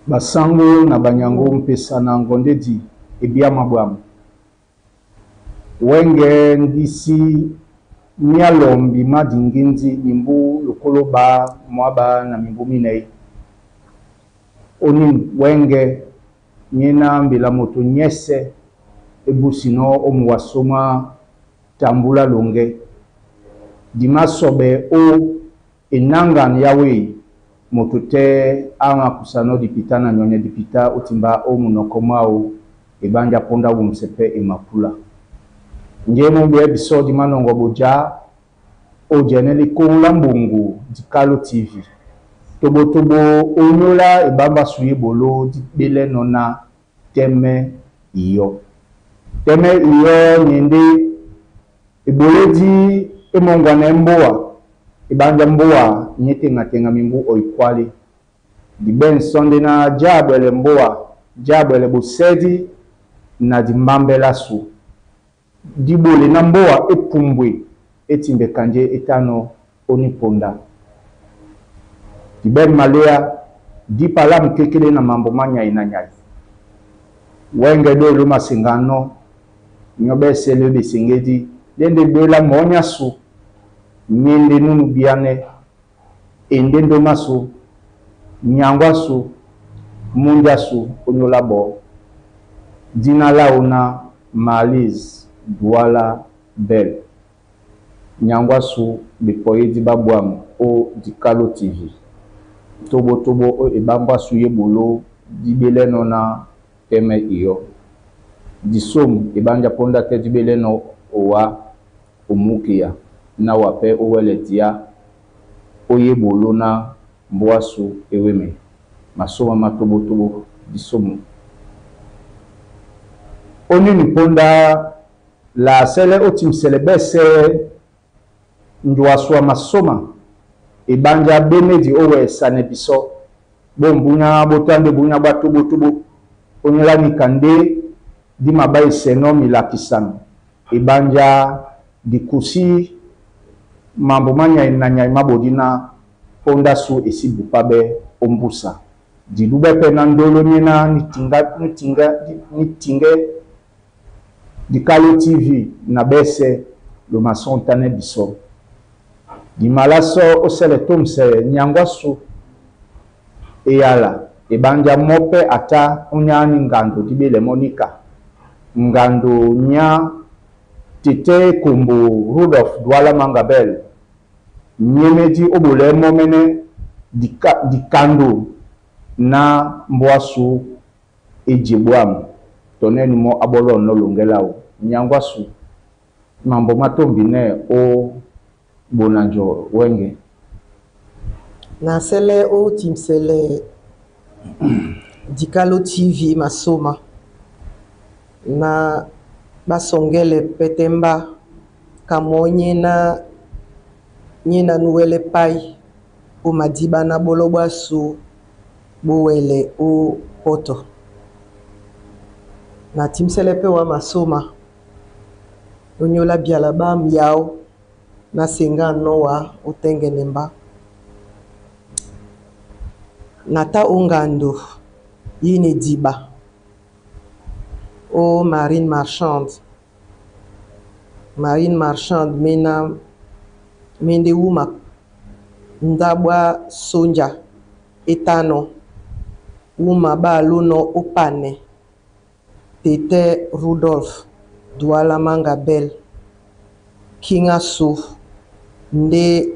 Basango na banyango mpesa na ngondedi ebia mabwamu wenge ndisi nyalombi madinginzi mimbu lokoloba mwaba na mimbu minei oni wenge nyena mbila moto nyese ebusino omuwasoma tambula longe dimasobe o enangan yawe moto te anga kusano dipita na nyonye dipita utimba o munokomao ebanja ponda wumsepe emapula njemo bwe episode manongo boja o jeneli kongla mbungu dikalo TV tobo onyola ebamba suye bolo dibele nona teme iyo nyende ebole di emongwana mboa ibanja mboa nyete ngatenga mimbu oikwali di ben sonde na jabele mboa jabele busedi na di mbambela su di bole na mboa epumbwe etimbe kanje etano oniponda di ben malea di pala mkekele na mambo manya inanyai wenge do luma singano nyobe sele besingedi dende bela monya su nyende nunu biane endendo maso nyangwa su munja su onyola bo dina launa maliz douala bel nyangwa su bepoye di babwam o dikalo TV tobo o ebamba su yebolo dibele nona teme iyo disom ebanja ponda te dibele no owa omukia na wape oweletia oye bolo na mboasu eweme masoma matobo disomo oni niponda la sele otim selebese njwaswa masoma ebanja benedi owe sane biso bombunya botande bunya batobo onyola nikande di mabai seno milakisano ebanja dikusi mambo manya inanya mabodina ponda su esibu pabe ombusa dilube pena ndolo nina nitinge dikalo TV na bese lo masontane biso di malaso osele tomse nyangwa su eyala ebanja mope ata unyani ngando dibele monika ngando nya tete kombo Rudolf Douala Mangabel nyemedi obole momene dikando na mboasu ejebwam toneni mo abolo no longelao nyangwasu mambo matombine o bonanjo wenge na sele o timsele dikalo TV masoma na basongele petemba kamonye na nyena nuwele pai o madiba na bolobwa su bowele o poto na timsele pe wa masoma onyola biala ba miao na senga noa otengenemba nata ongando yine diba o marine marchande mena mende wuma ndabwa sonja etano wuma ba lono opane tete Rudolf Douala Mangabel kinga su nde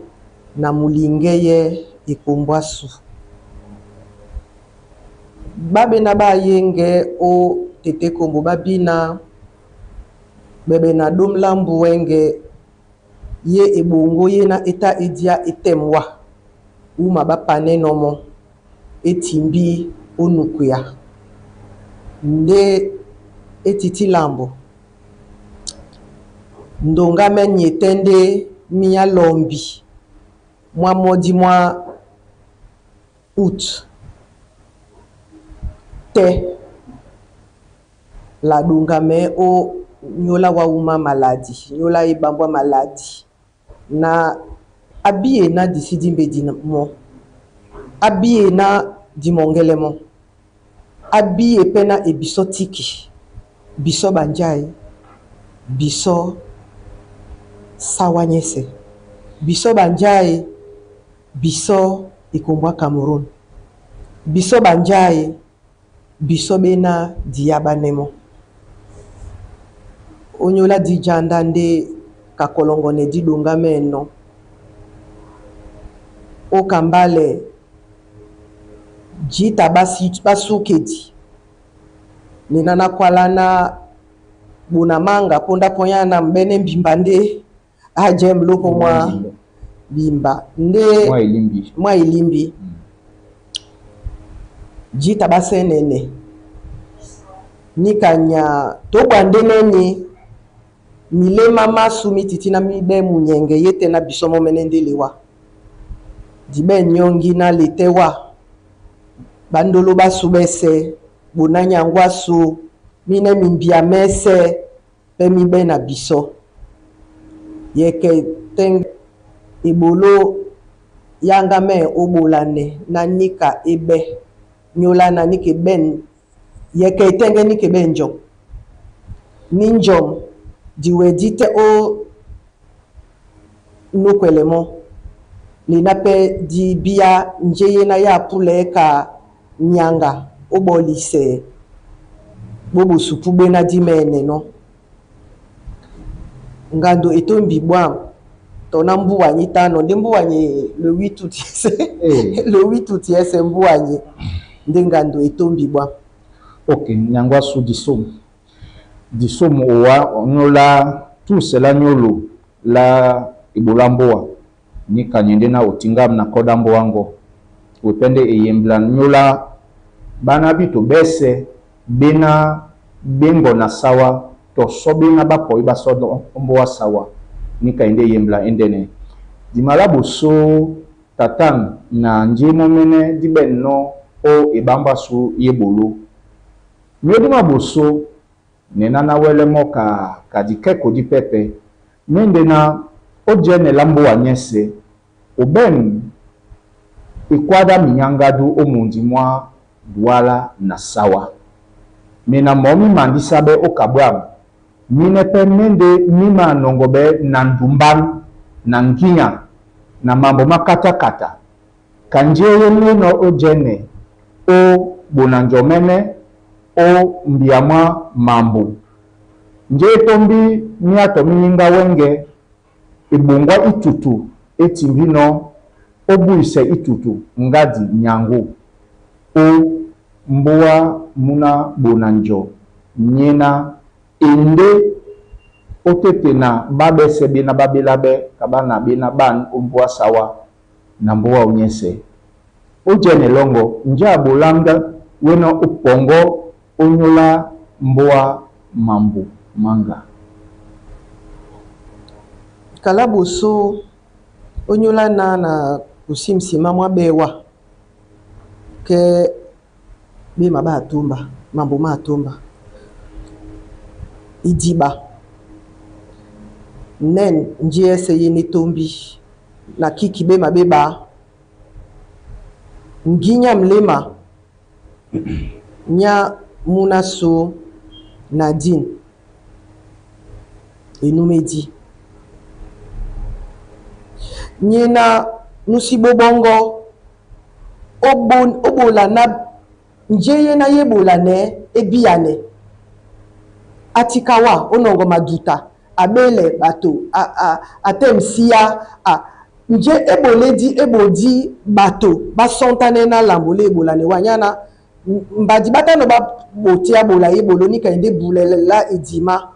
na mulingeye ikombwasu babe na ba yenge o tete kombo babina bebe na domlambu wenge ye ebongo ye na eta edia etemwa uma bapane nomo etimbi onukuya nde etiti lambo ndonga menye tende miya lombi mwa modi mwa août te la donga me o nyola wa uma maladi nyola ibambwa maladi na abie na disidi mbedi mo abie na dimongele mo abie pena e biso tiki biso banjai biso sawanyese biso banjai biso ikombwa Cameroun biso banjai biso bena diabanemo onyola di janda nde kakolongo ne di donga meno o kambale jita basukedi nenana kwalana bunamanga ponda ponyana mbene mbimba nde ajem lopo mwa bimba nde mwa ilimbi jita basenene nikanya tobande neni milema masu mititina mibe munyenge yete na bisomo menendelewa dibe nyongi na letewa bandolo basubese bunanya ngwasu mine mimbia mese pe mibe na biso yeke teng ibolo yanga me obolane na nika ebe nyola na nike ben yeke tenge nike benjo ninjom diwedite o nukwelemo linape di bia njeye na ya pule ka nyanga obolise bobo supube na dimene no ngando etombi bwa tona mbuwanyi tano ndi mbuwanyi le 8 août le 8 août yese mbuwanyi ndi ngando etombi bwa ok nyangwa su disomo owa nyola tout cela nyolo la ibulamboa ni kanyende na otingam na kodambo wango wepende eyembla nyola bana bito bese bena bengo na sawa to sobina bapo iba sodo omboa sawa ni kainde yembla endene dimalabu so tatan na njemo mene dibenno o ibamba su yebolo nyoduma boso nena na wele moka kadikeko di pepe mende na ojene lambo wanyese oben ikwada minyangadu omundi mwa duala na sawa mena momi mandisabe okabwam mine pe mende mima nongobe na ndumban na nginya na mambo makata kata kanjeye neno ojene o bonanjomene o mbiama mambo nje tombi miato mininga wenge ibungwa itutu etimbino obuise itutu ngadi nyango o mboa muna bonanjo nyena ende otete na babese bina babilabe kabana bina ban umboa sawa na mboa unyese ojene longo nja bolanga wena upongo onyola mboa mambo manga kalaboso onyola na kusimsima mwa bewa ke bima ba atumba mambo ma atumba idiba nen njese yini tombi na kiki bema beba nginya mlema nya munaso Nadine enumedi nyena nusibobongo obola na njeye na yebola ne ebiane atikawa onongo maduta abele bato atemsia nje ebodi bato basontane na lambole ebola ne wanyana mbadi batano ba botia bola yebolo nika inde bulela edima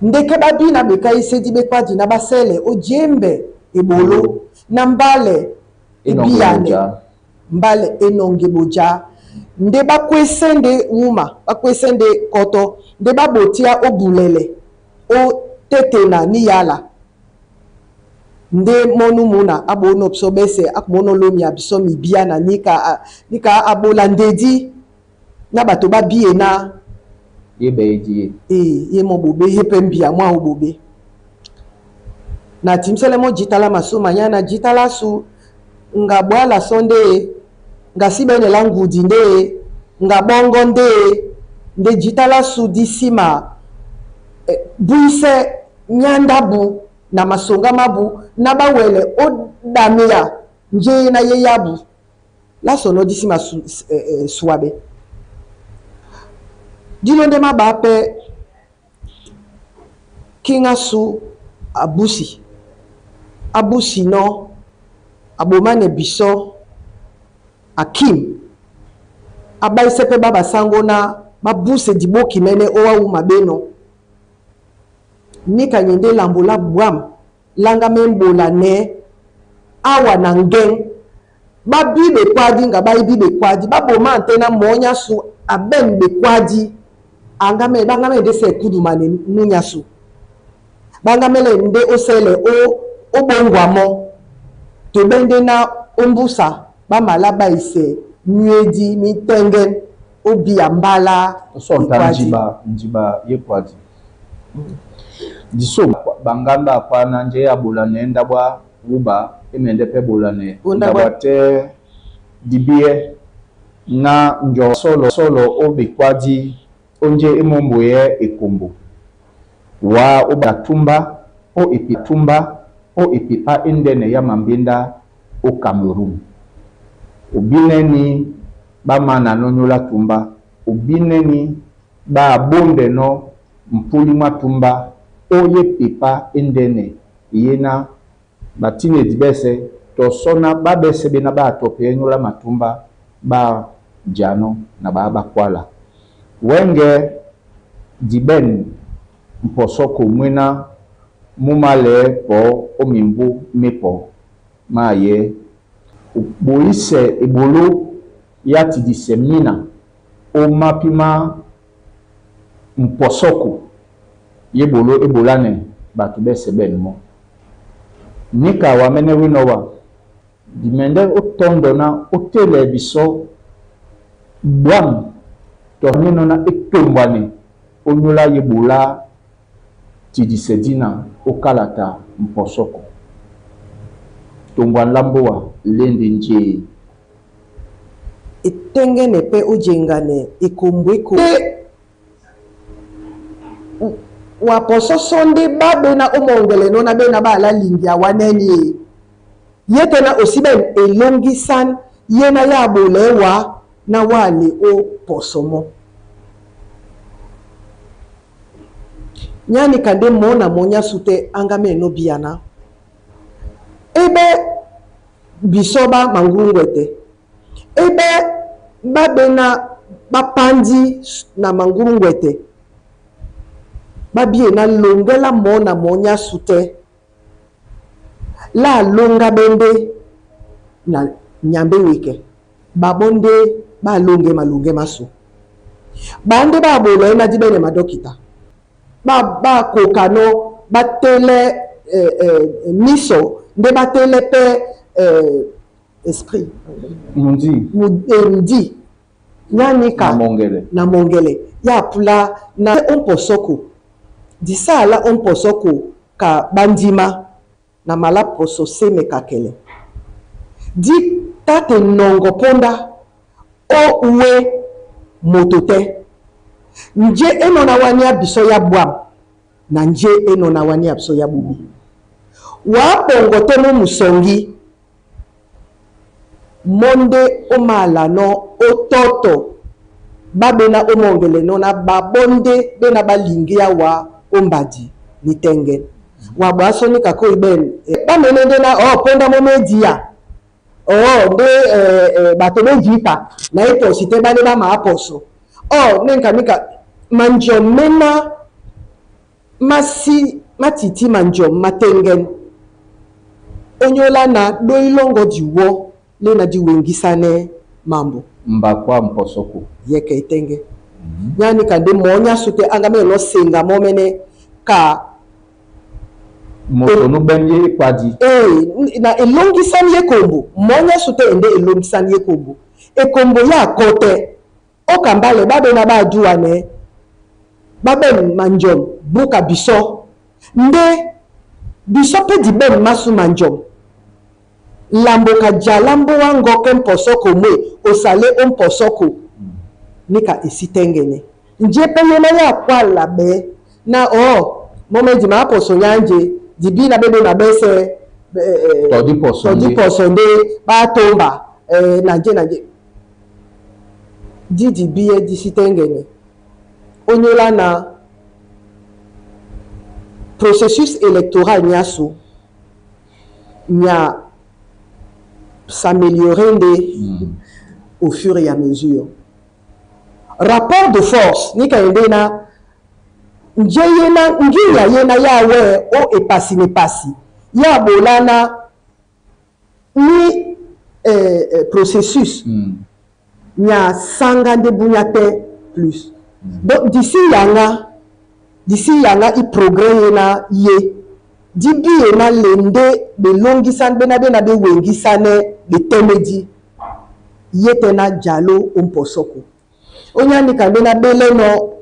ndeke babina beka isedi bekwaji na basele ojembe ebolo na mbale ebiane mbale enonge boja nde bakwesende wuma bakwesende koto nde babotia obulele o tetena ni yala nde monu muna abono obsobese akmono lomi abisomi biana nika abola ndedi na bato babie na yebe die ye mo bobe hepe mbia mwa obobe na timsele mo jitala masuma nyana jitala su nga bwala sonde nga sibene langudi nde nga bongo nde jitala su disima buise nyandabu na masonga mabu na bawele o damia nje na ye yabu la sono disima suabe dilonde mabape kinga su abusi no abomane biso akim abaisepe baba sango na babuse diboki mene owa umabeno nika nyende lambola bwam langa membola ne awa na ngeng babibe kwadi nga baibibe kwadi baboma antena monya su aben be kwadi angame bangame de se kudumane nunya su bangamele nde osele o bongwamo to bende na ombusa bamala baise nyedi mitengen obi ambala so njiba yekwadi diso banganda pana nje ya bolane ndabwa uba emende pe bolane ndabwa te dibie na njo solo obikwadi onje emomboye ekombo wa obatumba o epitumba o epipa endene ya mambinda o Cameroon obineni ba mana nonyola tumba obineni ba bonde no mpuli matumba oye pipa endene yena batine dibese to sona ba bese bena ba tope nyola matumba ba jano na ba kwala wenge diben mposoko mwena mumale po omimbu mepo maye boise ebolo yati disemina o mapima mposoko yebolo ebolane batu bese benmo nika wamene winowa dimende otondo na otele biso bwam to nino na etombane onyola yebola tidisedina okalata mposoko tombwa lamboa lende nje etengene pe ojengane ikombweko wa poso sonde babe na omongele no na be na bala lingia waneni yetena osiben elongisan yena ya bolewa na wale o posomo nyani kande mona monya sute angame no biana ebe bisoba mangurungwete ebe babe na bapandi na mangurungwete babie na longela mona monya sute la longa bende na nyambe wike babonde ba longe maso bande ba bolo na dibene madokita ba kokano batele miso nde batele pe esprit mundi nyanika na mongele ya pula na omposoko disala omposoko ka bandima na malaposo seme kakele di tate nongo ponda o uwe motote nje eno na wani abiso ya bwam na nje eno na wani abiso ya bubi wa pongo temo musongi monde omala no ototo babena omongele no na babonde bena balingia wa ombadi nitenge wa bwasoni kako iben bamenende na ponda momedia nde bato bejita na eto site bane ba maaposo nenka manjom mena matiti manjom matengen onyola na doilongo diwo le na diwengisane mambo mbakwa mposoko yeke itenge nyani kande monya sute angame no senga momene ka moto no benye kwadi na elongi san ye kombo monya sute ende elongi san ye kombo e kombo ya kote o kambale babe na ba duane babe manjom buka biso nde biso pe di ben masu manjom lambo ka jalambo wango kem posoko mwe osale on posoko nika esitengene nje penye na ya kwala be na momenti ma poso nyanje dibi na bebe na bese todi poso nde ba tomba nanje di biye di sitengene onyola na processus électoral nyaso nya s'améliorer au fur et à mesure. Rapport de force, ni kaende na njeyena ngiya yena yawe o epasi ne pasi ya bolana ni processus nya sanga de bunyate plus. Donc d'ici yanga i progrès na ye dibi na lende be longisan bena be wengisane be temedi yete na jalo umposoko onyani kande na bele no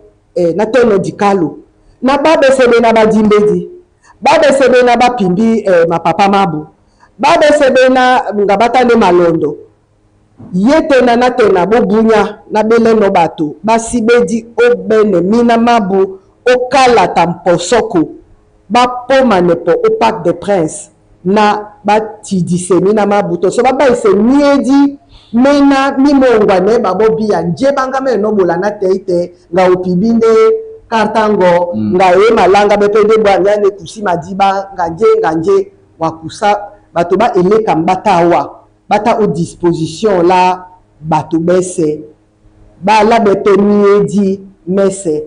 na teno dikalo na babe sebe na badimbedi babe sebe na bapimbi mapapa mabu babe sebe na ngabata ne malondo yete na tena bobunya na bele no bato basibedi obene mina mabu okala tamposoko ba poma nepo au Parc des Princes na ba tidisemi na mabuto so ba ise miedi mena mimongwa ne babobi ya nje banga me no bolana teite nga opibinde kartango nga e malanga bepende bwanya ne kusi madiba nganje wakusa bato ba eleka mbatawa bata au disposition la bato bese ba la beto miedi mese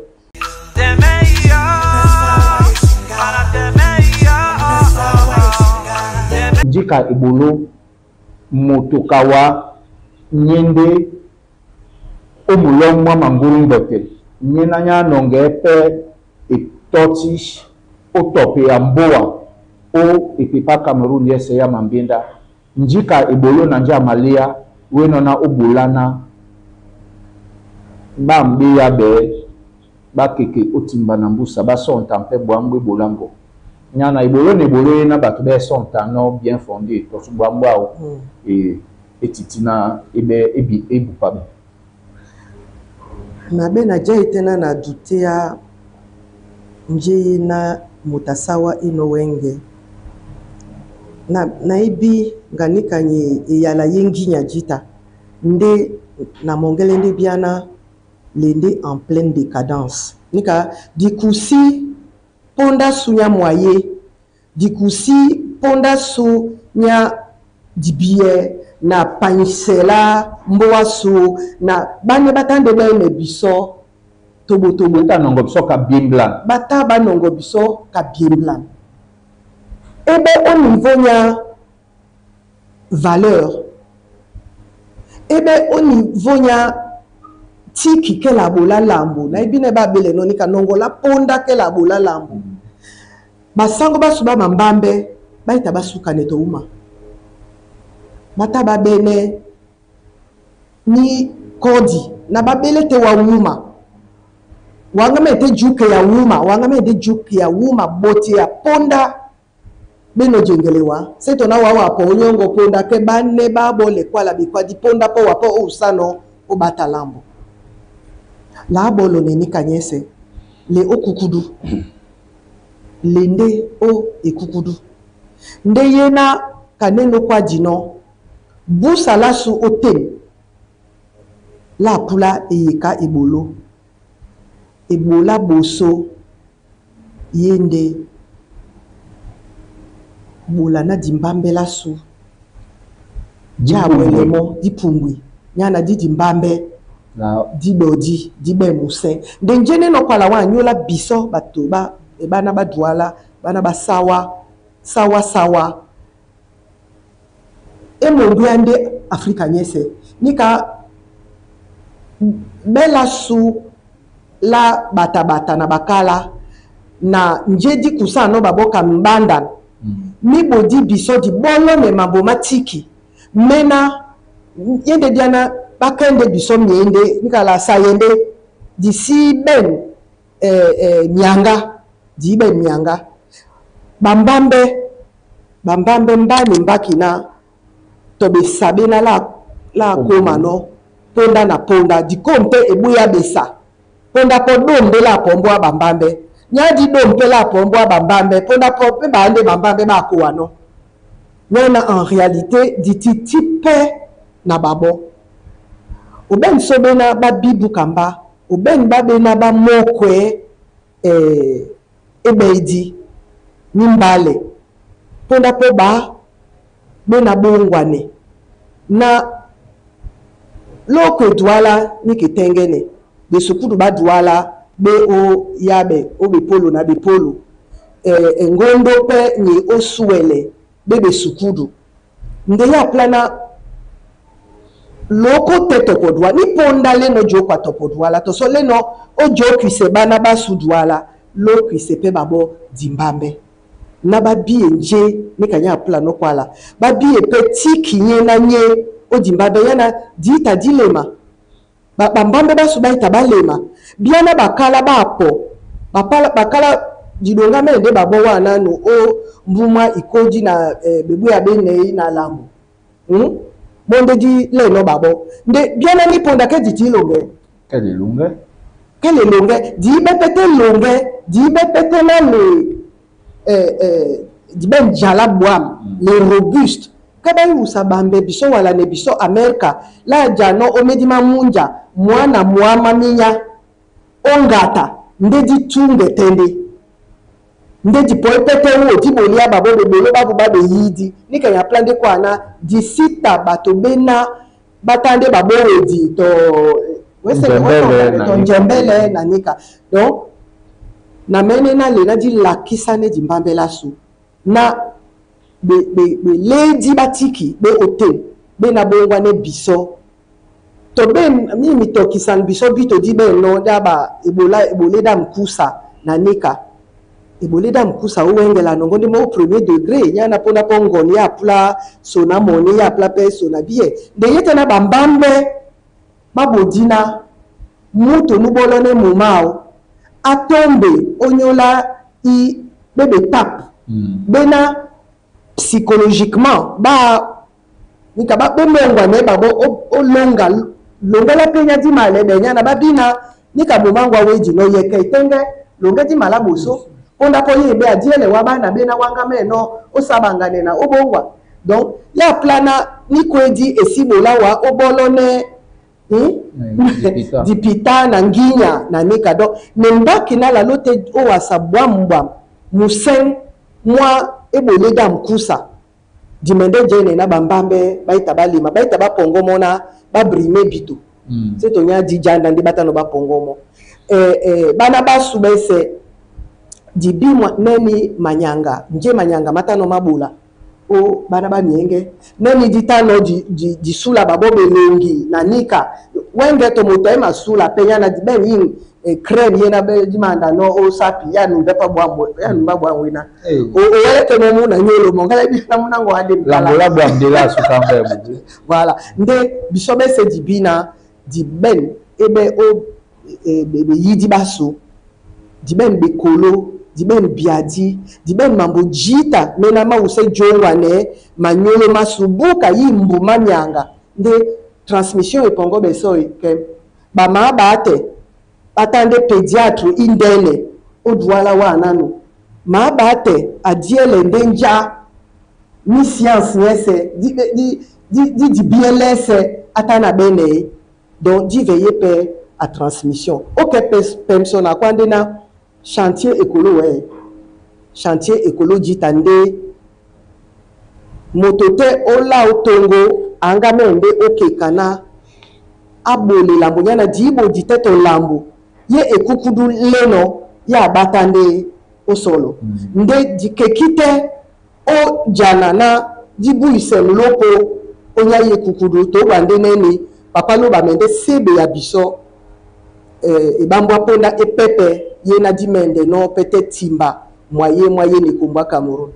njika ibolo motokawa nyende omulomwa manguru ndote nyena nya nonge pe etoti otope ya mboa o epipa Cameroon yese ya mambinda njika ibolo na nja malia weno na obulana ba mbiya be ba keke otimba na mbusa ba son tampe bwangwe bolambo nyana ibolo ne bolo na batu be son tano bien fondé to su bwangwa et etitina ebe ebupa na be na jaitena na dutia nje na mutasawa ino wenge na ibi nganika nye yala yengi nyajita nde na mongele nde biana lende en pleine décadence nika dikusi ponda sunya moye dikusi ponda sunya dibiye na pansela mboasu na bane batande bene biso tobo ta nongo biso ka biemblan bata ba nongo biso ka biemblan ebe au niveau nya valeur ebe au niveau nya tiki ke la bola lambo na ibine ba bele no nika nongo la ponda ke la bola lambo basango basuba mambambe baita basuka neto uma bata babene ni kodi na babele te wa wuma wangame te juke ya wuma wangame te juke ya wuma boti ya ponda beno jengelewa seto na wawa po nyongo ponda ke banne babole kwala bikwa di ponda po wapo usano o batalambo la bolo ne nikanyese le okukudu lende o ekukudu nde yena kaneno kwa dino busala su otem la pula eyeka ebolo ebola boso yende bola na dimbambela su jabwelemo dipumbwi nyana di dimbambe dibodi dibe muse ndenjene no kwala wa nyola biso bato ba ebana badwala bana basawa sawa e mondu ande Afrika nyese nika bela su la bata na bakala na njedi kusano baboka mbanda mi bodi biso di bolo ne maboma tiki mena yende diana bakende biso miende nika la sayende disi ben nyanga di ben nyanga bambambe mbani mbakina tobe sabena la komano ponda na ponda di kompe ebuya besa ponda po dombe la pombo bambambe nyadi dompe la pombo bambambe ponda po pe bande bambambe ba koano nona en réalité di type na babo oben sobena ba bibu kamba oben babena ba mokwe ebeidi nimbale ponda po ba bena bongwane na loko douala ni kitengene de sukudu ba douala be o yabe o be polo na be polo ngondo pe ni osuele be sukudu nde ya plana loko teto ko douala ni ponda le no jo kwa topo douala to so le no o jo kwise bana ba su douala lo kwise pe babo dimbambe na ba bienje ni kanya plano kwala ba bie petit kinye na nye o dimbambe yana dita dilema bambambe basu baita balema biana bakala bapo bakala didonga mende babo wana no o mbuma ikoji na bebu ya bene na lambo bonde di le no babo nde biana ni ponda ke ditilonge kele longe di bepete longe di bepete na le di ben jala boam le robuste kabai usabambe biso wala ne biso Amerika la jano omedima munja mwana muama minya ongata ndedi tunge tende ndedi poepete wo tibolia babo bebelo babu babe yidi nika ya plan de kwana disita bato bena batande babo wedi to njembele na nika donc na mene na le na di lakisa ne di mbambela su na be lady batiki be ote be na bongwa ne biso to be mi tokisan biso bito di be no daba ebole da mkusa na nika ebole da mkusa uwengela no ngondi mo premier degré nyana pona pongoni ya pla sona moni ya pla pe sona bie de yete na bambambe babodina muto nubolone mumao atombe onyola i bebe tap bena psychologiquement ba nika ba bomengwa ne babo o longa la penya di male de nyana babina nika bomangwa weji no yeke tenge longa di mala boso onda po yebe adiele wa bana bena wanga meno o sabangane na obongwa donc ya plana nikwedi esibola wa obolone dipita na nginya na nika donc nembaki na la lote o wasabwa mbwa musen mwa ebole da mkusa dimende jene na bambambe baita balima baita bapongomo na babrime bito c'est tonya dijanda ndi batano bapongomo bana basu bese dibimwa neni manyanga nje manyanga matano mabula o bana ba mienge neni ditano di sula babobe lengi na nika wenge to moto ema sula penya na diben yin crème yena be dimanda no o sapi ya nu bepa bwambo ya nu babwa wina o wele ke mo na nyolo mo ngala bi na munango ade la mola bwam de la su kambe voilà nde bisobe se dibina di ben ebe o be yidi baso di ben be kolo di ben biadi di ben mambo jita mena ma use jongwane manyolo masubuka yimbu manyanga nde transmission epongo beso ke ba ma bate atande pédiatre indele odwala wana no ma bate adiele ndenja ni science yese di BLS atana bene donc di veiller pe à transmission aucun personne a kwande na chantier écolo jitande motote ola otongo anga mende okekana abole lambo nyana dibo diteto lambo ye ekukudu leno ya batande osolo nde dikekite o jana na dibu isem loko onya ye kukudu to bande nene papa lo ba mende sebe ya biso e bambwa ponda e pepe ye na dimende no peut-être timba moyen ni kumbwa Cameroun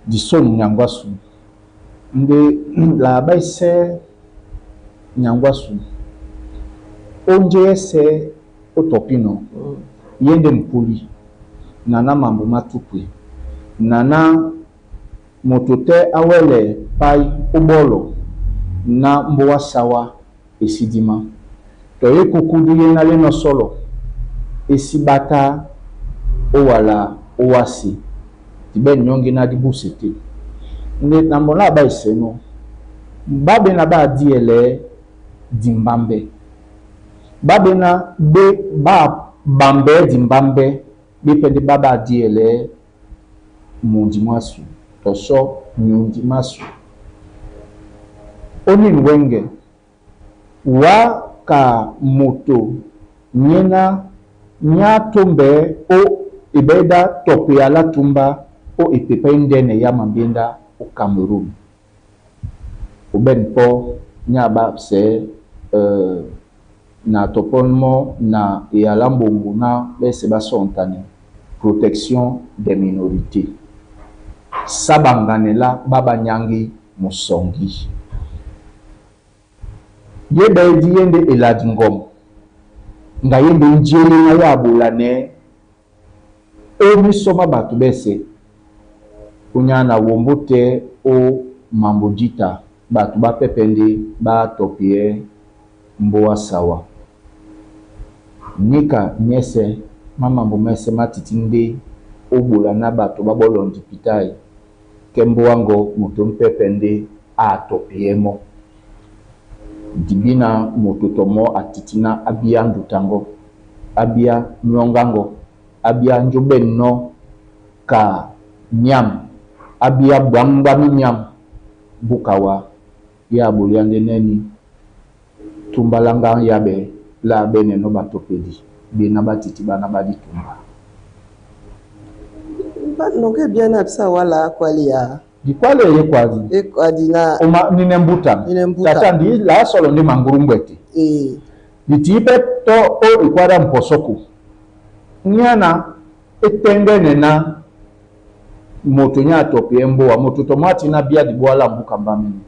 dison nyangwasu nde la baise nyangwasu onje se otopino yende mpuli nana mambo matukwe nana motote awele pai ubolo na mbowa sawa esidima to ye kukudu ye na leno solo esibata owala owasi tibe nyongi na dibusete nde nambola ba iseno babe na ba diele dimbambe babe na be ba bambe dimbambe bipende baba diele mundi masu toso mundi masu oni nwenge wa ka moto nyena nyatombe o ibeda tope ya la tumba o ipepe ndene ya mambenda o Cameroun o ben po nyaba se na toponmo na ya lambongo na bese basontane protection des minorités sabanganela baba nyangi musongi yebe di yende eladi ngom nga yende njeli na ya bolane o misoma batu bese kunyana wombote o mambojita batu ba pepende ba topie mboa sawa nika nyese mama mbomese matitinde o bolana batu ba bolondi pitai kembo wango muto mpepende a topiemo dibina mototomo atitina abia ndutango abia nyongango abia njobenno ka nyam abia bwamba nyam bukawa ya boliande neni tumbalanga yabe la bene no batopedi bina batiti bana badi tumba noke bien absa wala kwalia di kwale ye kwazi e kwadina oma ninembuta tata ndi la solo ndi mangurumbeti di tipe to o ikwada mposoko nyana etengene na moto nya topie mboa moto tomati na bia di boala mbuka mbamini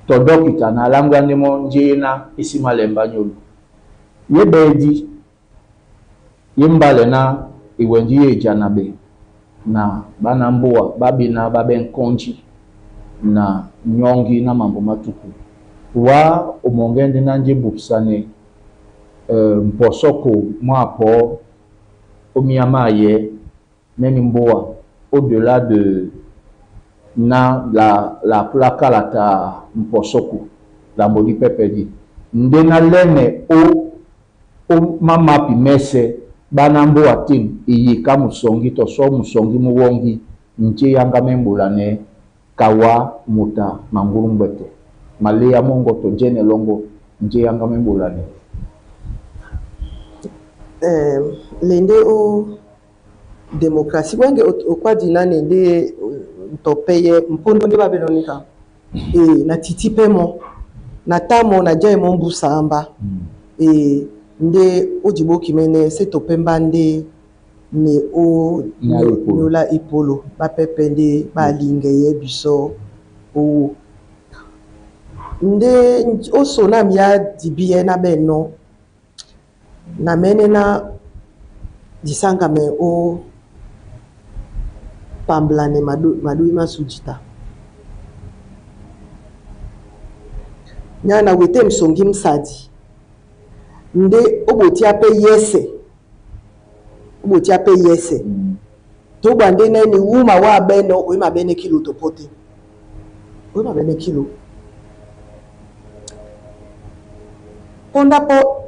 to dokita na langwa ndemo njena isimalemba nyolu yebedi yimbale na iwenji ye janabe na bana mboa babi na baben konji na nyongi na mambo matuku wa umongende na njibu pisane mposoko mwapo omiyamaye neni mboa au-delà de na la plaka la ta mposoko la mbodi pepedi ndena lene o mama pimese bana mboa tim iyika musongi to so musongi muwongi nche yanga membulane kawa muta mangurumbete malea mongo to jene longo nche yanga membulane lende o démocratie wenge okwa dina nende topeye mpondo ndi babelonika na titipemo na tamo na jaimo mbusa amba nde ojiboki mene se topemba nde ne o nola ipolo bapepe nde balinge ye biso o nde oso na mia dibiye na beno na mene na disanga me o pamblane madui masujita nyana wete msongi msadi nde oboti ape yese to bande neni wuma wa beno o ma bene kilo to pote o ma bene kilo ponda po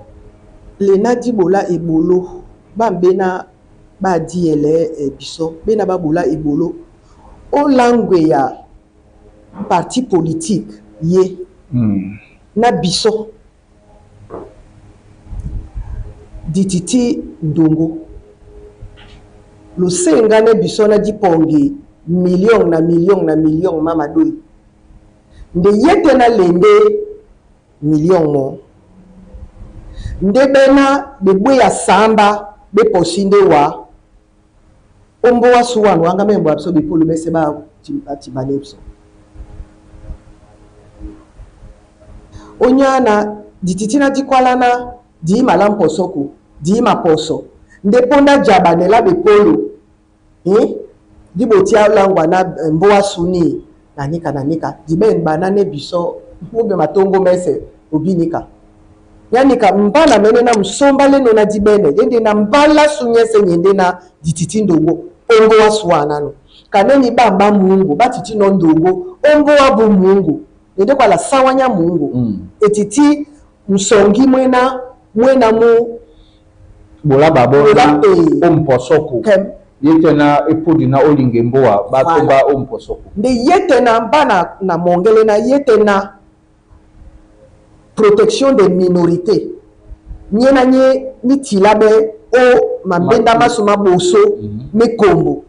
le nadi bola ebolo bambena ba diele biso bena babola ebolo o langue ya parti politique ye na biso dititi ndongo lo senga ne biso na dipongi million na million na million mama doi nde yete na lende million mo nde bena bebwe ya samba be posinde wa ombo wa suwanu anga membo abso bipulu bese ba tibalepso onyana dititina dikwalana di malampo soko di maposo nde ponda jabane la bepolo di botia langwa na mboa suni nanika di ben banane biso ube matongo mese obinika yanika mbala mene na msomba leno na dibene yende na mbala sunyese nyende na dititi ndongo ongo wa swana no kaneni bamba mungu batiti no ndongo ongo wa bu mungu yende kwa la sawanya mungu etiti msongi mwena mu bola babola omposoko yete na epudi na olinge mboa batomba omposoko nde yete na mbana na mongele na yete na protection des minorités nyena nye nitilabe o mambenda masuma boso mekombo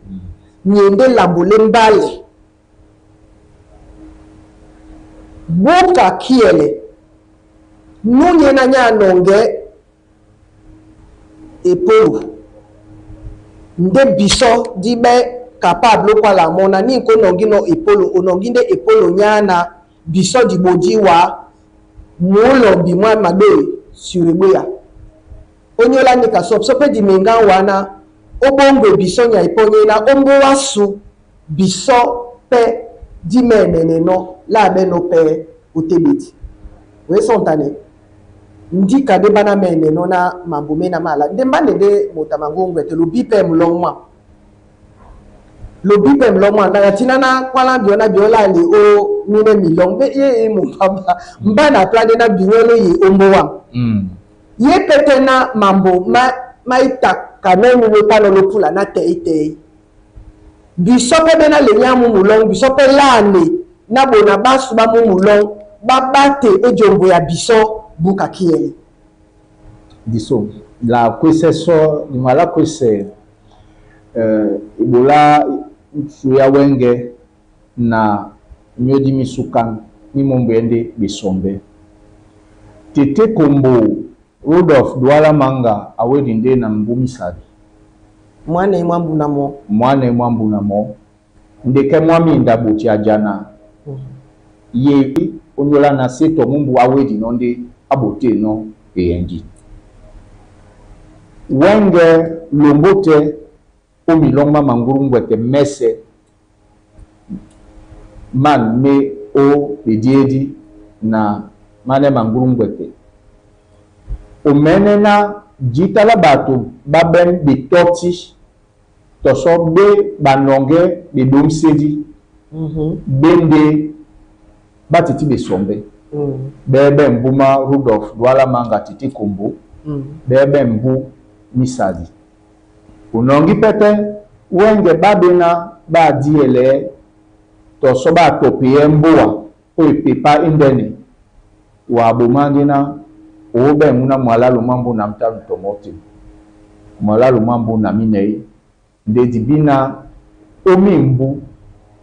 nyende lambole mbale boka kiele nyena nya nonge epolu nde biso dibe capable kwa la mona ni ko nongi no epolo onongi nde epolo nyana biso dibodi wa mulo mwa mabe sureboya onyola ni kasop sope di menga wana obongo biso nya iponye na ombo wasu biso pe di menene no la be no pe utebiti we sontane ndika de bana mene no na mambume na mala de mbane de motamangongwe te lo bipe mlongwa na tina na kwala biola le o mine milongbe ye mupamba mbana plane na biwele ye ombowa ye pete na mambo maita kanenu we palo lo pula na teite bisope bena le nyamu mulong bisope lane na bona basu ba mu mulong babate ejombo ya biso buka kiele diso la kwese so ngala kwese ibola suya wenge na nyodi misukan ni mombende bisombe tete kombo Rudolf Douala Manga awedi nde na mbumisadi mwane mwambu namo ndeke mwami ndabuti ajana ye onyola na seto mumbu awedi nonde abote no eyengi wenge lombote omilongma mangurungwete mese man me o bediedi na mane mangurungwete omene na jitala batu baben bitoti toso be banonge bedomsedi bende batiti besombe bebe mbuma Rudolf Douala Manga titi kombo bebe mbu misadi unongi pete wenge babena ba diele toso ba topie mboa o ipepa indeni wa bomangina obe muna mwalalu mambo na mtalu tomoti mwalalu mambo na minei nde dibina omimbu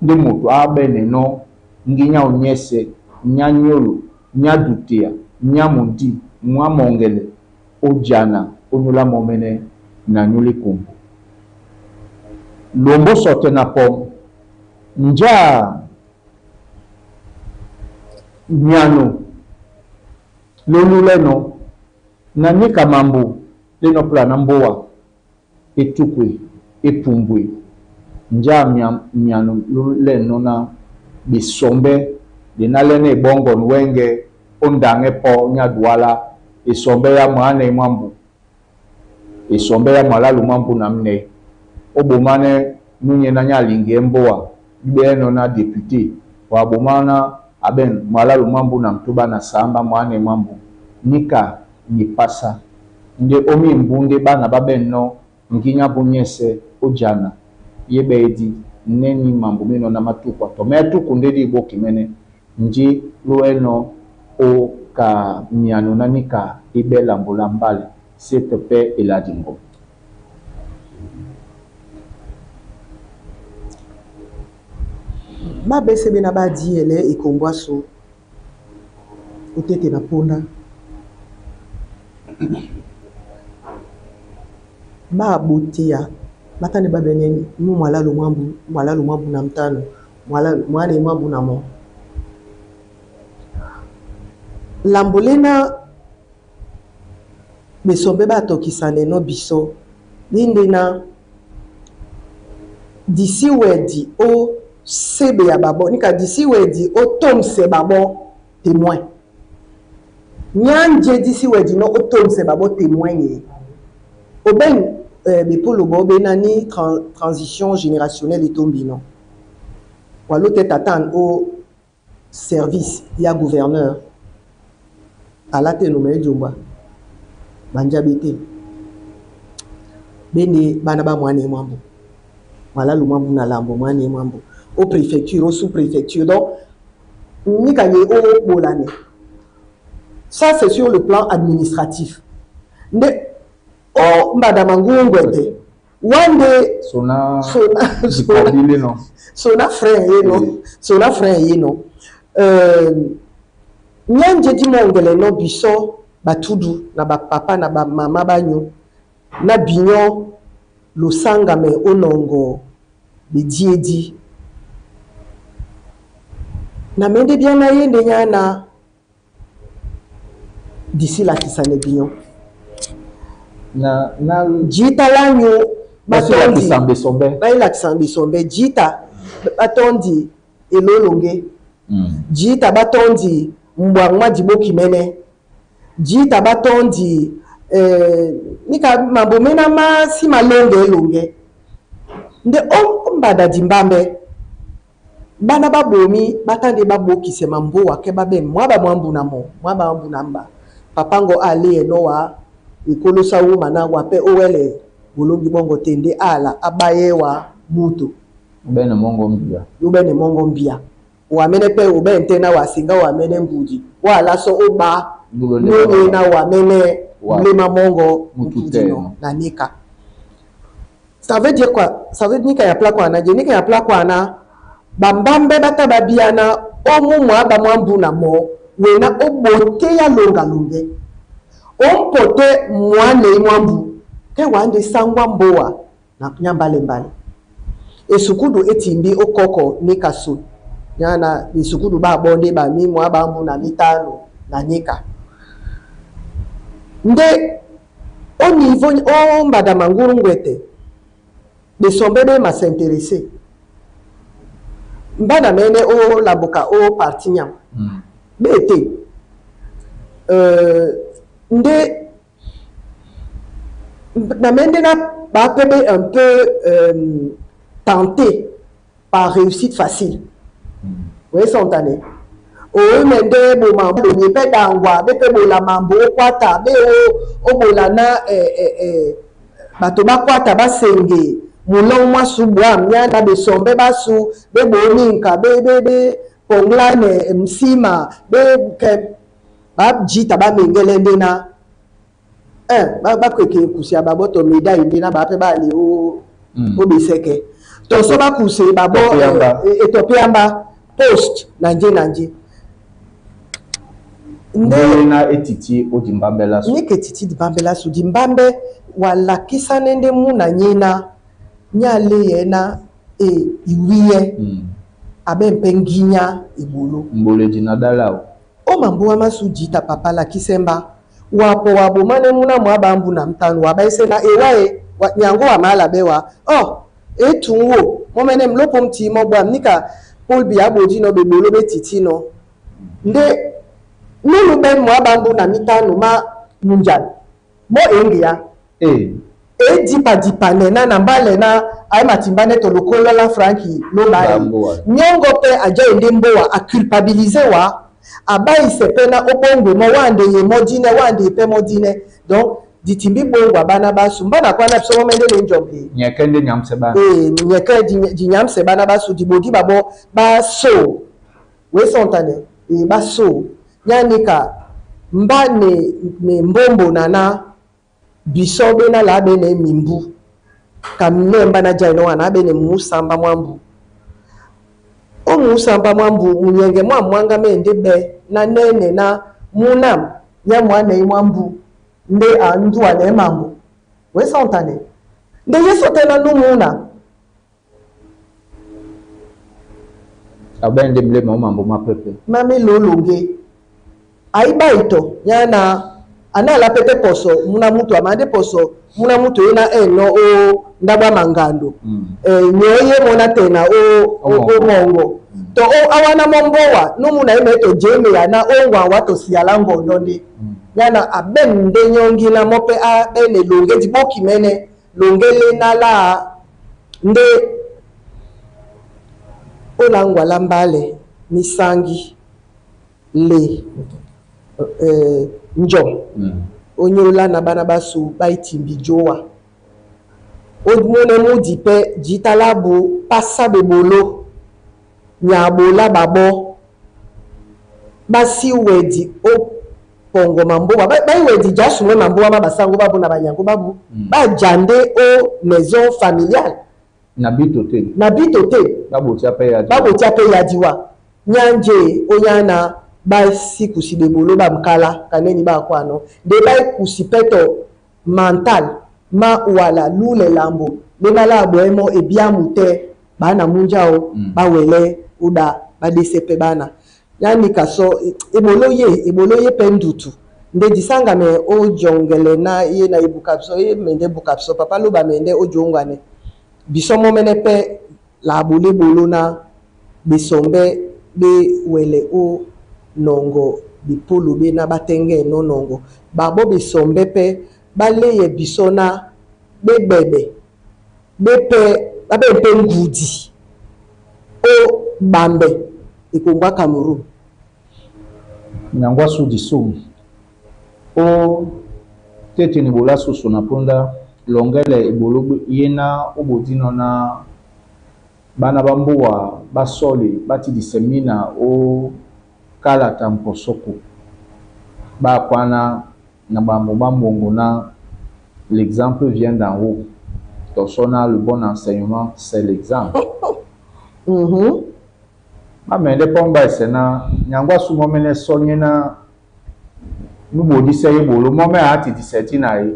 nde moto abene no nginya onyese nyanyolo nyadutia nyamundi mwamongele ojana onyola momene na nyuli kumbu lombo sote na pom nja nyano loluleno na nika mambu leno plana mboa etukwe epumbwe nja nyano loluleno na bisombe dinalene bongo nwenge ondange po nyadwala isombe ya mwane mwambu isombe ya mwalalu mwambu na mne obomane nunye na nyalingi mboa beno na deputy wa bomana aben mwalalu mwambu na mtuba na samba mwane mwambu nika nipasa nde omi mbunde bana babeno nginya bunyese ojana yebedi neni mambu mino na matukwa tometu kundedi boki mene nji lueno o ka miano na nika ibela mbulambale setepe eladingo ba bese bena ba di ele ikombwa so utete na ponda ba botia batane ba benen mu mwala lo mwambu na mtano mwana mwambu na mo lambolena besombe ba tokisane no biso lindena d'ici wedi o sebe ya babo nika d'ici wedi o tomse babo témoin nyanje d'ici wedi no o tomse babo témoin ye o ben bepolo bo benani transition générationnelle etombino walo tete atan au service ya gouverneur alate no me jomba banjabete bende bana ba mwane mwambo wala lumambu na lambo mwane mwambo au préfecture au sous-préfecture donc ni kanye o bolane ça c'est sur le plan administratif nde o madame ngungwete wande sona frère yeno nyanje di mongele no biso batudu na ba papa na ba mama banyo na binyo losanga me onongo bidiedi na mende bien na yende nyana d'ici la kisane binyo na jita lanyo batondi kisambe sombe baila kisambe sombe jita batondi elolonge jita batondi mbwangwa diboki mene jita batondi nika mabomena ma si malonge elonge nde mbada dimbambe bana babomi batande baboki se mambo wake babe mwaba mwambu na mo mwaba mwambu namba papango ali enowa ikolo sawu mana wape owele bolongi bongo tende ala abayewa mutu ubene mongo mbia wamene pe ubente na wasinga wamene mbudi wala so oba nene na wamene mlema mongo mutudino na nika. Ça veut dire quoi? Ça veut dire nika ya pla kwa na je nika ya pla kwa na bambambe bata babiana omu mwaba mwambu na mo wena obote ya longa longe ompote mwane mwambu ke wande sangwa mboa na nyambale mbale esukudu etimbi okoko nika su nyana esukudu ba bonde ba mi mwaba mbu na mitano na nika nde au niveau o mbadama ngurungwete besombebe ma s'intéresser mbana mene o laboka o parti nyam bete nde na mende na ba pebe un peu tenté par réussite facile. Oui, sont annés. O mende bo mambo ni pe dangwa be pe bo la mambo kwata be o bo la na bato ba kwata ba senge mulon mwa subwa myana be sombe basu be bo ninka be ponglane msima be ke ba jita ba mengele ndena ba kweke kusia ba boto meda ndena ba pe ba le o biseke to so ba kuse ba bo etopiamba post nanje na etiti odimbambela so ni ketiti dimbambela so dimbambe wala kisane nde muna nyina nyale yena iwiye abe mpenginya ibulu mbole dinadala o mambo wa masujita papa la kisemba wapo wabo mane muna mwabambu na mtano wabaise na ewae nyango wa mala bewa etuwo momene mlopo mtimo bwa nika Paul biaboji no bebolo betitino nde nulu ben mwabambu na mitano ma munjal mo engia dipa nena na mbale na ay matimbane to lokolo la franki no ba nyongo pe aja ende mboa a culpabiliser wa abai sepena obongo mo wande ye modine wande pe modine donc ditimbi bongo bana basu mbana kwa na pso mende le njombi nyekende nyamse bana nyeke di nyamse bana basu dibodi babo baso we sontane baso nyanika mbane me mbombo nana bisobe na labe ne mimbu kamnemba na jaino wana abe ne musamba mwambu Omusamba mwambu munyenge mwamwanga mende be na nene na munam nya mwana imwambu nde andu ane mambo we santane nde yeso tena numuna abende blema mambo mapepe mame lolonge aibaito nyana ana la pepe poso muna mutu amande poso muna mutu ina eno o ndaba mangando nyoye mona tena o mongo to o awana mombowa numuna imeto jeme ya na ongwa wato sialango ndonde nyana abende nyongi na mope a ene longe diboki mene longele na la nde olangwa lambale misangi le njo onyola na bana basu baitimbi jowa odmone mudi pe jitalabu pasa bebolo nyabola babo basi wedi o pongo mambo ba wedi jasu me mambo ba basango babu na banyango babu ba jande o maison familiale na bitote babo tiape ya diwa nyanje oyana ba sikusi bebolo ba mkala kaneni ba kwano de ba kusipeto mental ma wala lule lambo de mala boemo e bia mute bana munjao ba wele uda ba DCP bana yani kaso eboloye pendutu nde disanga me o jongele na ye na ibukapso ye mende bukapso papa lo ba mende o jongane bisomo mene pe la bole bolona bisombe be wele o nongo bipolo be na batenge no nongo babo bisombe pe baleye bisona be bebe be pe babe pe ngudi o bambe ikongwa Cameroun nyangwa su disum o tete ni bola susu na ponda longele ibolo yena obodino na bana bamboa basole bati disemina o kala tamposoko ba kwana na bambongo na l'exemple vient d'en haut tosona le bon enseignement c'est l'exemple amende pomba esena nyangwa su momene sonye na nubo dise yebolo mome ati 17 na e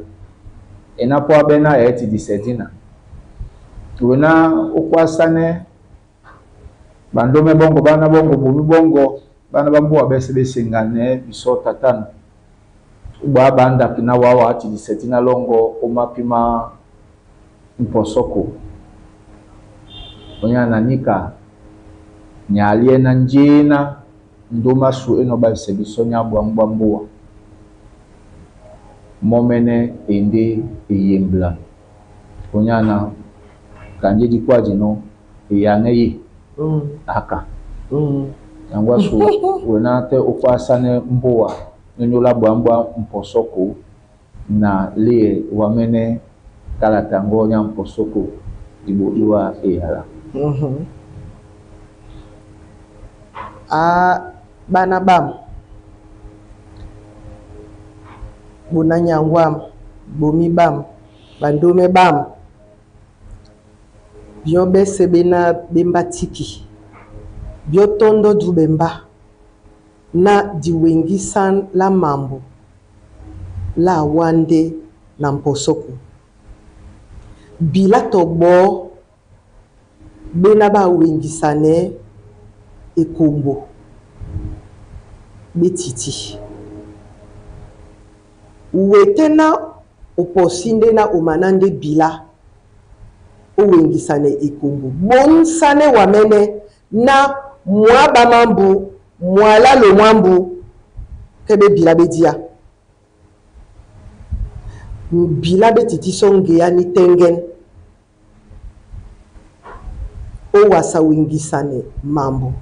ena po abena e ati 17 na wena okwasane bandome bongo bana bongo bumi bongo bana bambo abese besengane biso tatana uba banda kina wawa ati 17 na longo omapima mposoko onya nanika nyalie na njena ndoma su eno ba sebiso nya bwambwa momene ende eyembla onyana kanje dikwaji no eyaneye aka angwa su wena te okwasane mboa nyola bwambwa mposoko na le wamene kala tango nya mposoko ibodiwa eyala bana bam bunanyangwam bomi bam bandome bam bio bese bena bembatiki bio tondo du bemba na diwengisan la mambo la wande na mposoko bila tobo bena ba wengisane ekombo betiti wetena oposinde na omanande bila owengisane ekombo bonsane wamene na mwaba mambu mwala lo mwambu kebe bila bedia bila betiti songe ya ni tengen o wasa wengisane mambo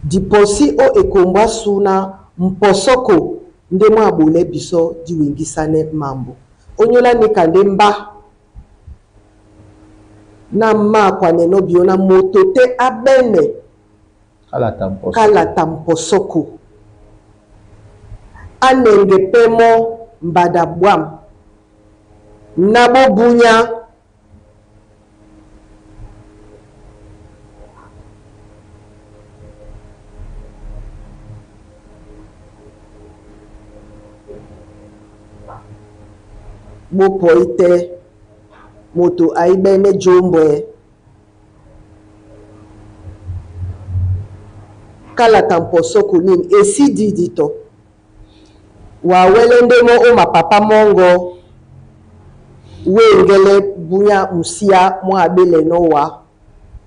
diposi o ekomba suna mposoko nde mwa bole biso di wengisane mambo onyola nikande mba na ma kwa neno biona motote abene kala tamposoko anenge pemo mbada bwam nabo bunya bo poite moto aibene jombwe kala tamposoko nini esi didito wa welendemo o mapapa mongo wengele bunya musia mwa abele noa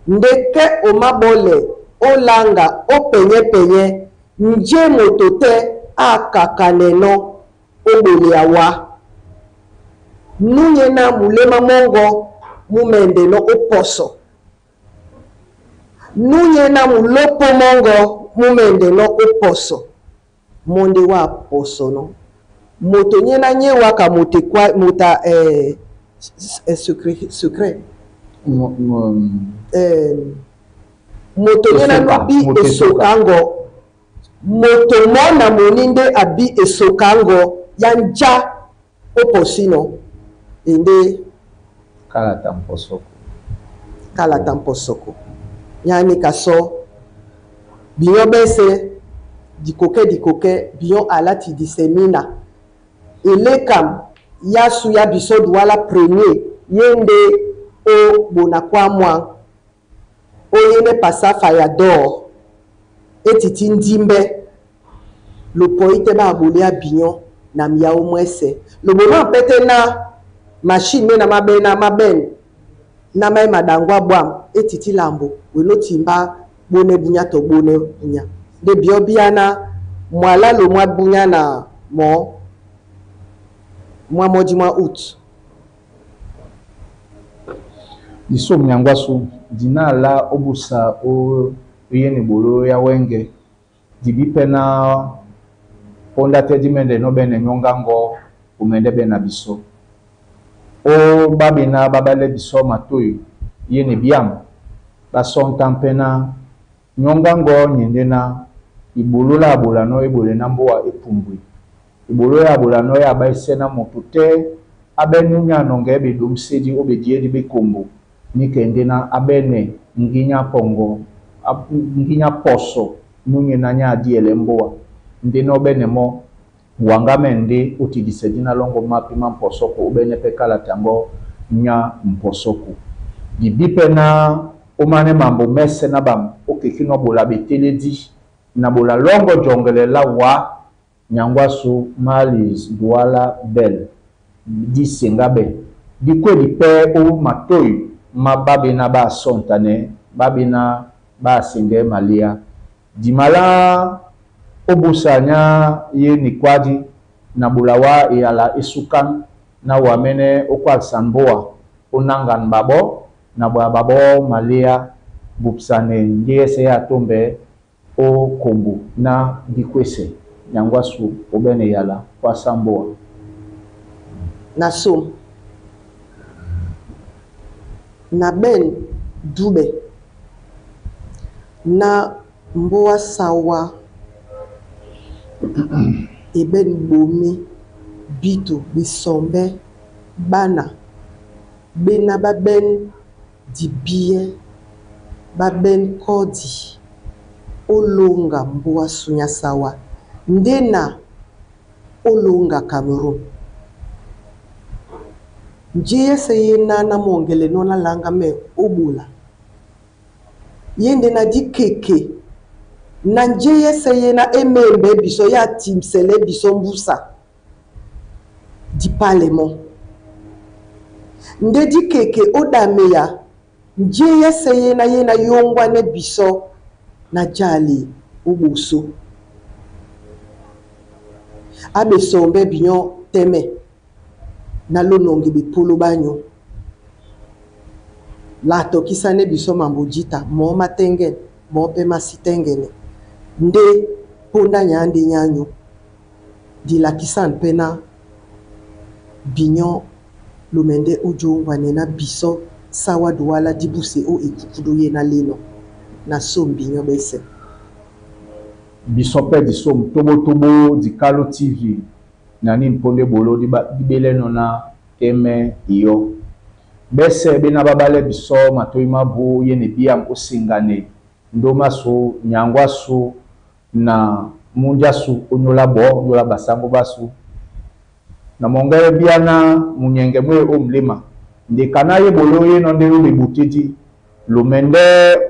ndeke o mabole o langa o penye penye nje moto te akakaneno o bole awa nunye na mulema mongo mumende no o poso nunye na mulopo mongo mumende no o poso monde wa poso no moto nyena nye waka mote kwa mota secret moto nyena nubi esokango moto mona moninde abi esokango yanja oposino ende kala tamposoko yani kaso biyo bese dikoke biyo alati disemina elekam yasu ya biso duala premier yende o bonakwa mwa o yene pasafa ya dor etiti ndimbe lo poite ba abolia biyo na miao mwese lo bona pete na machine na maben na mai madangwa bwam etiti lambo weno timba bone bunya to bone bunya de biyo biana mwala lo mwa bunya na mwa moji mwa out iso mnyangwasu dina la obusa o yene bolo ya wenge dibipe na ponda te dimende no bene nyongango umende bena biso o babina babale biso matoyo yene biam bason tampena nyongango nyendena ibolo la bolano ebole na mboa epumbwe ibolo ya bolano ya baisena motute abenunya nongebe dumsedi obediedi bekombo nikendena abene nginya pongo nginya poso nunye nanya diele mboa ndeno bene mo wangamende utidisedina longo mapima mposoko ubene pekala tango nya mposoko bibipe na omane mambo mese na bam okekino bola beteledi na bola longo jongele la wa nyangwasu malis duala bel di sengabe di kwe di pe o matoy mababe na ba sontane babina ba senge malia di mala obusanya ye ni kwadi na bulawa yala isukan na wamene okwa samboa onangan babo na babo malia bupsane ngese ya tombe o kombu na dikwese nyangwasu obene yala kwa samboa na som na ben dube na mboa sawa eben bomi bito bisombe bana bena baben dibie baben kodi olonga mboa sunya sawa ndena olonga Cameroon njeye seye na mongele nona langa me obula yende na di keke na njeye seye na emembe biso ya timsele biso mbusa di parlement nde di keke odame ya njeye seye na ye na yongwa ne biso na jali ubuso abe sombe binyo teme na lonongi bipulu banyo la tokisane biso mambo jita mo matenge mo pe masitengene nde ponda nyande nyanyo di la kisan pena binyo lumende ujo wanena biso sawa duwala dibuse o ekukudu ye na leno na sombinyo bese bisope di som tobo di Kalo TV nani mponde bolo di beleno na teme iyo bese bena babale biso matoyi mabu yene biam osingane ndoma so nyangwa so na munja su onyola bo yola basango basu na mongere biana munyenge mwe omlema de kana ye bolo ye no de le butiti lumende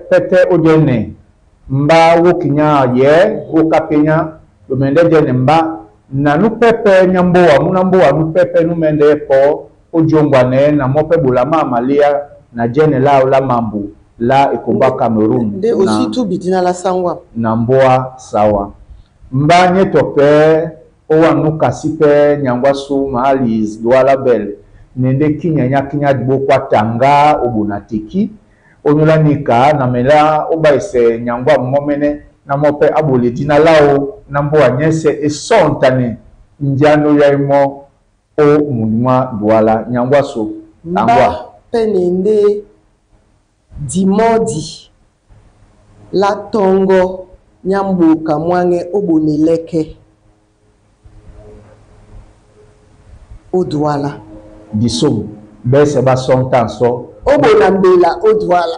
pete ojene mba wokinya ye okapenya lumende jene mba na nu pepe nyamboa munamboa nu pepe nu mende po ojongwane na mope bulama malia na jene la mambu la ekomba Cameroun de aussi tout bitina la sangwa na mboa sawa mba nye tope owa nuka sipe nyangwasu mahali Douala Belle nende kinya dibo kwa tanga obunatiki onyola nika na mela obaise nyangwa momene na mope abole dina lao na mboa nyese esontane njano ya imo o munwa Douala nyangwasu tangwa penende dimodi la tongo nyambuka mwange oboneleke o Douala disom bese ba sontanso obonambela o Douala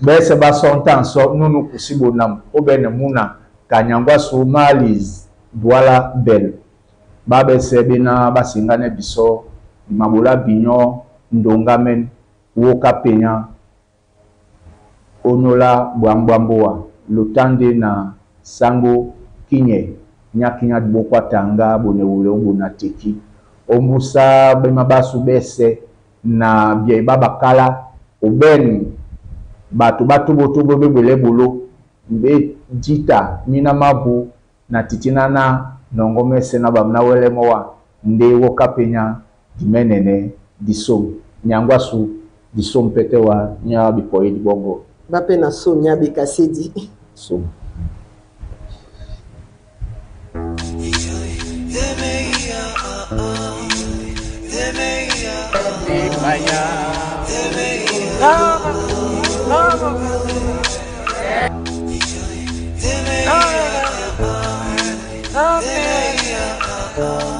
bese ba sontanso nunu kusibonam obene muna kanyangwasu malis Douala Belle babese bina basingane biso mabola binyo ndongamen woka penya onola bwambwamboa lutande na sango kinye nyakinya dibokwa tanga bonewule obonateki ombusa bemabasu bese na bie baba kala oben batu botobo bebele bolo mbe jita mina mabu na titinana nongomese na bamna wele mowa nde woka penya dimenene disom nyangwasu disom petewa nya bipoye dibongo bape na so nya bekasedi so Oh,